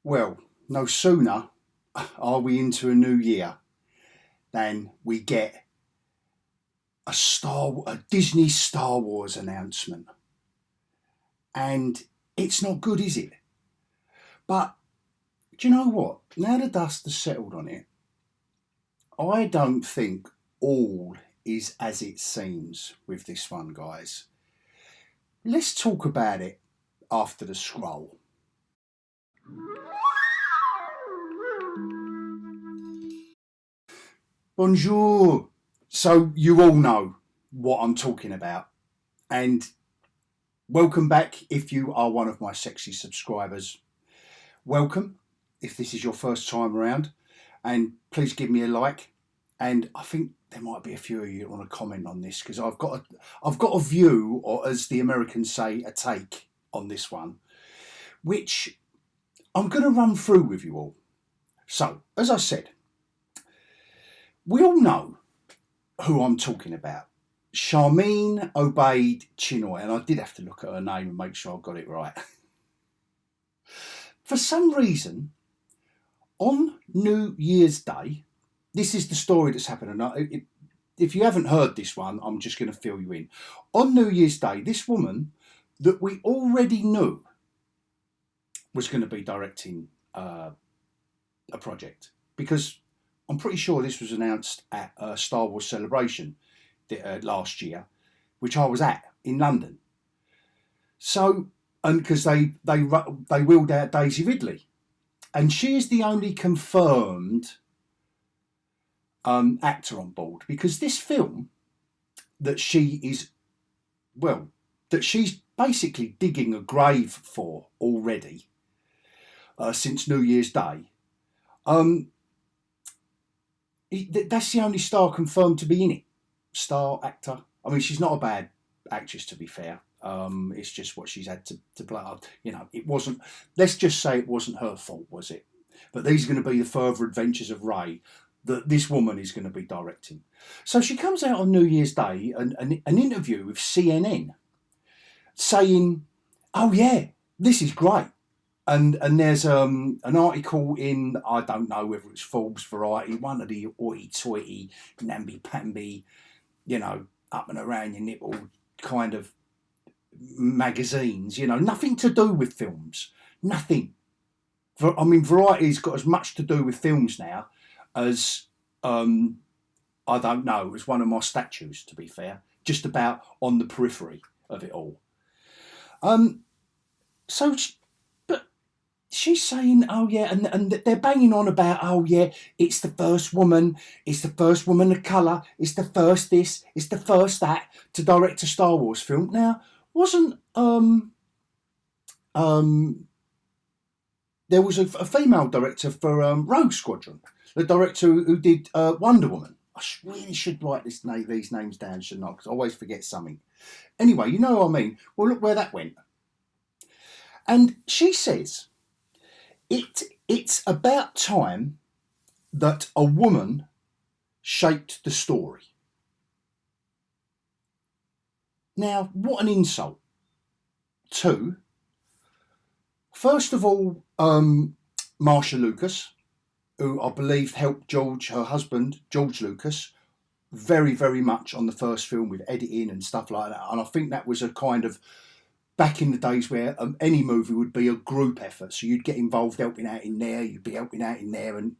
Well, no sooner are we into a new year than we get a Disney Star Wars announcement. And it's not good, is it? But do you know what? Now the dust has settled on it, I don't think all is as it seems with this one, guys. Let's talk about it after the scroll. Bonjour. So you all know what I'm talking about. And welcome back if you are one of my sexy subscribers. Welcome if this is your first time around. And please give me a like. And I think there might be a few of you that want to comment on this because I've got a view, or as the Americans say, a take on this one, which I'm going to run through with you all. So, as I said, we all know who I'm talking about. Sharmeen Obaid-Chinoy, and I did have to look at her name and make sure I got it right. For some reason, on New Year's Day, this is the story that's happened. And if you haven't heard this one, I'm just going to fill you in. On New Year's Day, this woman that we already knew was going to be directing a project, because I'm pretty sure this was announced at a Star Wars Celebration last year, which I was at in London. So, and because they wheeled out Daisy Ridley, and she is the only confirmed actor on board, because this film that she's basically digging a grave for already since New Year's Day. That's the only star confirmed to be in it. Star actor. I mean, she's not a bad actress, to be fair. It's just what she's had to play. You know, it wasn't. Let's just say it wasn't her fault, was it? But these are going to be the further adventures of Rey that this woman is going to be directing. So she comes out on New Year's Day and an interview with CNN saying, "Oh yeah, this is great." And there's an article in, I don't know whether it's Forbes, Variety, one of the hoity-toity, namby-pamby, you know, up and around your nipple kind of magazines, you know, nothing to do with films. Nothing. I mean, Variety's got as much to do with films now as, I don't know, as one of my statues, to be fair, just about on the periphery of it all. She's saying, oh yeah, and they're banging on about, oh yeah, it's the first woman of colour, it's the first this, it's the first that to direct a Star Wars film. Now, wasn't there was a female director for Rogue Squadron, the director who did Wonder Woman. I really should write these names down, shouldn't I? Because I always forget something. Anyway, you know what I mean. Well, look where that went. And she says, It's about time that a woman shaped the story. Now, what an insult. Two, first of all, Marsha Lucas, who I believe helped her husband, George Lucas, very, very much on the first film with editing and stuff like that. And I think that was a kind of, back in the days where any movie would be a group effort. So you'd get involved helping out in there, you'd be helping out in there, and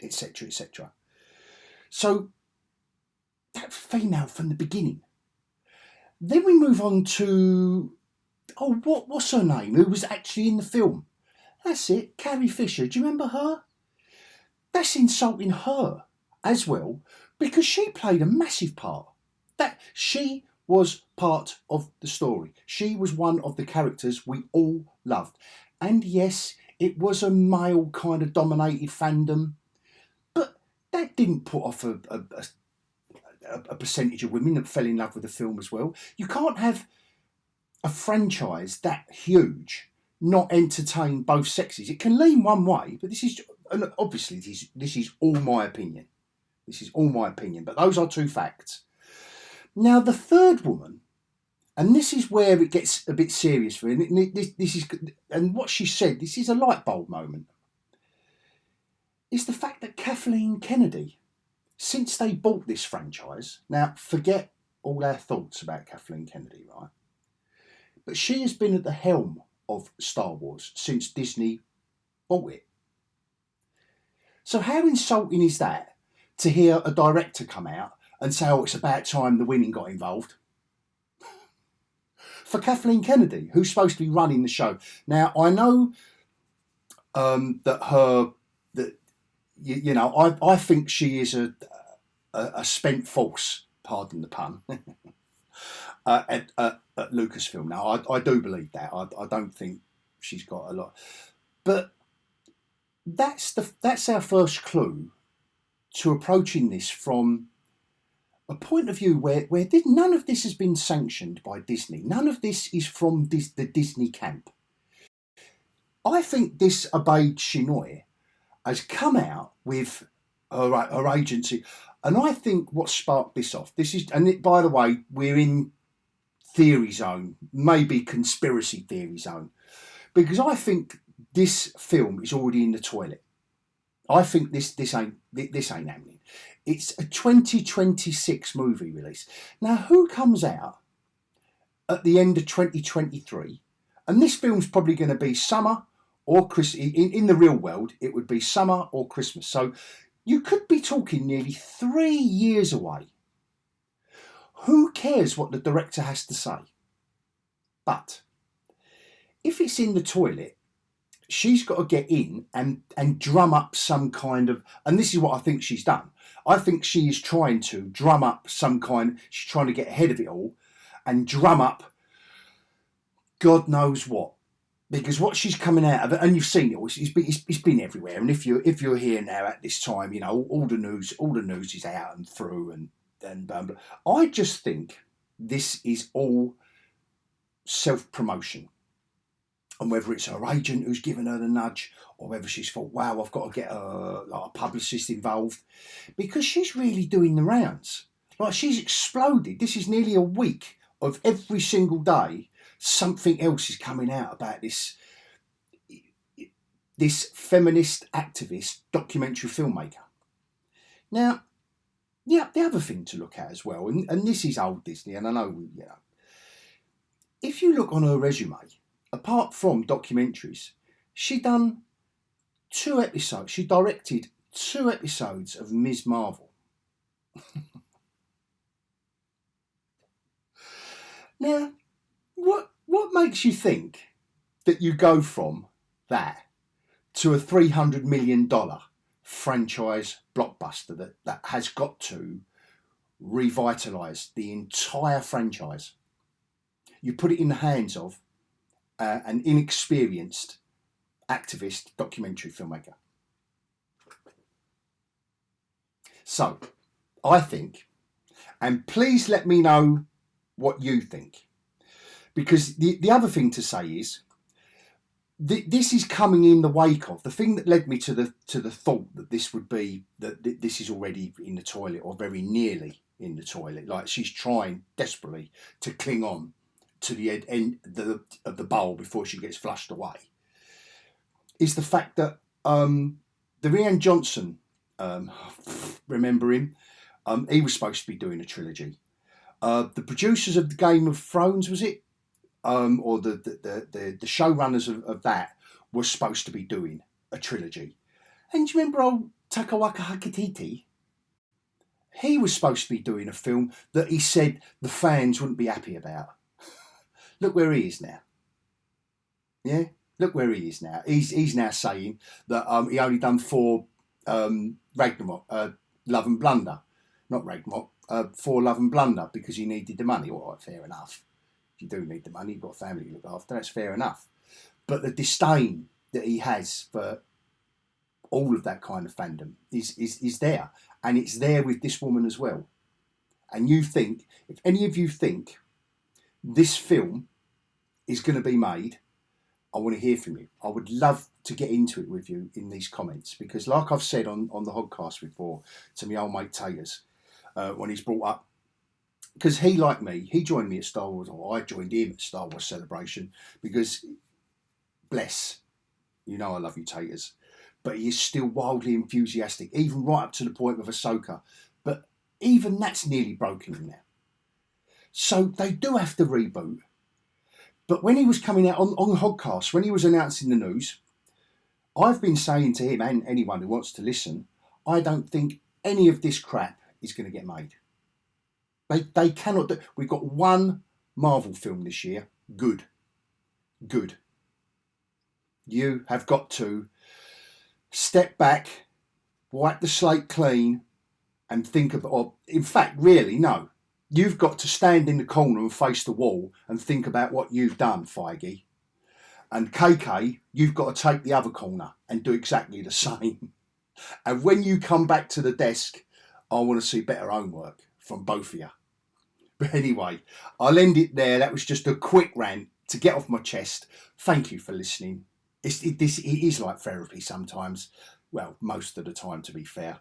etc., etc. So that female from the beginning. Then we move on to, what's her name? Who was actually in the film? That's it, Carrie Fisher. Do you remember her? That's insulting her as well, because she played a massive part. That she was part of the story. She was one of the characters we all loved. And yes, it was a male kind of dominated fandom, but that didn't put off a percentage of women that fell in love with the film as well. You can't have a franchise that huge not entertain both sexes. It can lean one way, but this is obviously this is all my opinion. This is all my opinion, but those are two facts. Now, the third woman, and this is where it gets a bit serious for me, and what she said, this is a light bulb moment, is the fact that Kathleen Kennedy, since they bought this franchise, now forget all our thoughts about Kathleen Kennedy, right? But she has been at the helm of Star Wars since Disney bought it. So how insulting is that to hear a director come out and say, oh, it's about time the women got involved? For Kathleen Kennedy, who's supposed to be running the show. Now, I know I think she is a spent force, pardon the pun, at Lucasfilm. Now, I do believe that. I don't think she's got a lot. But that's our first clue to approaching this from a point of view where none of this has been sanctioned by Disney. None of this is from the Disney camp. The Disney camp. I think this Obaid-Chinoy has come out with her agency, and I think what sparked this off. By the way, we're in theory zone, maybe conspiracy theory zone, because I think this film is already in the toilet. I think this ain't happening. It's a 2026 movie release. Now, who comes out at the end of 2023? And this film's probably going to be summer or Christmas. In the real world, it would be summer or Christmas. So you could be talking nearly 3 years away. Who cares what the director has to say? But if it's in the toilet, she's got to get in and drum up some kind of, and this is what I think she's done. I think she is trying to drum up she's trying to get ahead of it all and drum up God knows what. Because what she's coming out of it, and you've seen it all, it's been everywhere. And if you're here now at this time, you know, all the news is out and through and blah, blah. I just think this is all self-promotion. And whether it's her agent who's given her the nudge, or whether she's thought, wow, I've got to get a publicist involved, because she's really doing the rounds. Like, she's exploded. This is nearly a week of every single day something else is coming out about this feminist activist documentary filmmaker. Now, yeah, the other thing to look at as well, and this is old Disney, and I know, you know, if you look on her resume, apart from documentaries, she done 2 episodes. She directed 2 episodes of Ms. Marvel. Now, what makes you think that you go from that to a $300 million franchise blockbuster that has got to revitalise the entire franchise? You put it in the hands of an inexperienced activist documentary filmmaker. So, I think, and please let me know what you think, because the other thing to say is this is coming in the wake of the thing that led me to the thought that this is already in the toilet, or very nearly in the toilet. Like, she's trying desperately to cling on to the end of the bowl before she gets flushed away, is the fact that the Rian Johnson, remember him? He was supposed to be doing a trilogy. The producers of the Game of Thrones, was it? Or the showrunners of that were supposed to be doing a trilogy. And do you remember old Takawaka Hakititi? He was supposed to be doing a film that he said the fans wouldn't be happy about. Look where he is now. Yeah, look where he is now. He's now saying that he only done 4 Ragnarok, Love and Blunder. Not Ragnarok, 4 Love and Blunder, because he needed the money. All right, fair enough. If you do need the money, you've got a family to look after, that's fair enough. But the disdain that he has for all of that kind of fandom is there. And it's there with this woman as well. And you think, if any of you think this film is going to be made, I want to hear from you. I would love to get into it with you in these comments, because like I've said on the Hogcast before to my old mate Taters, when he's brought up, because he, like me, he joined me at Star Wars, or I joined him at Star Wars Celebration, because, bless, you know I love you Taters, but he is still wildly enthusiastic, even right up to the point with Ahsoka. But even that's nearly broken him now. So they do have to reboot. But when he was coming out on Hogcast, when he was announcing the news, I've been saying to him and anyone who wants to listen, I don't think any of this crap is going to get made. They cannot do. We've got one Marvel film this year. Good. You have got to step back, wipe the slate clean, and think about, or in fact, really, no. You've got to stand in the corner and face the wall and think about what you've done, Feige. And KK, you've got to take the other corner and do exactly the same. And when you come back to the desk, I want to see better homework from both of you. But anyway, I'll end it there. That was just a quick rant to get off my chest. Thank you for listening. It is like therapy sometimes. Well, most of the time, to be fair.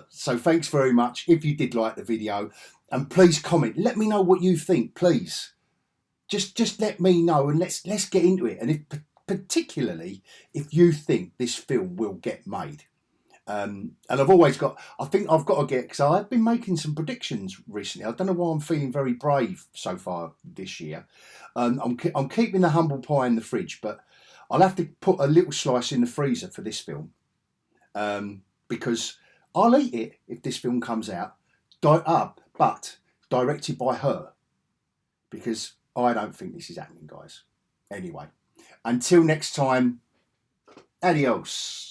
So thanks very much. If you did like the video, and please comment. Let me know what you think, please. Just let me know, and let's get into it. And if particularly if you think this film will get made. And I've always got, I think I've got to get, because I've been making some predictions recently. I don't know why I'm feeling very brave so far this year. I'm keeping the humble pie in the fridge, but I'll have to put a little slice in the freezer for this film, because I'll eat it if this film comes out, but directed by her, because I don't think this is happening, guys. Anyway, until next time, adios.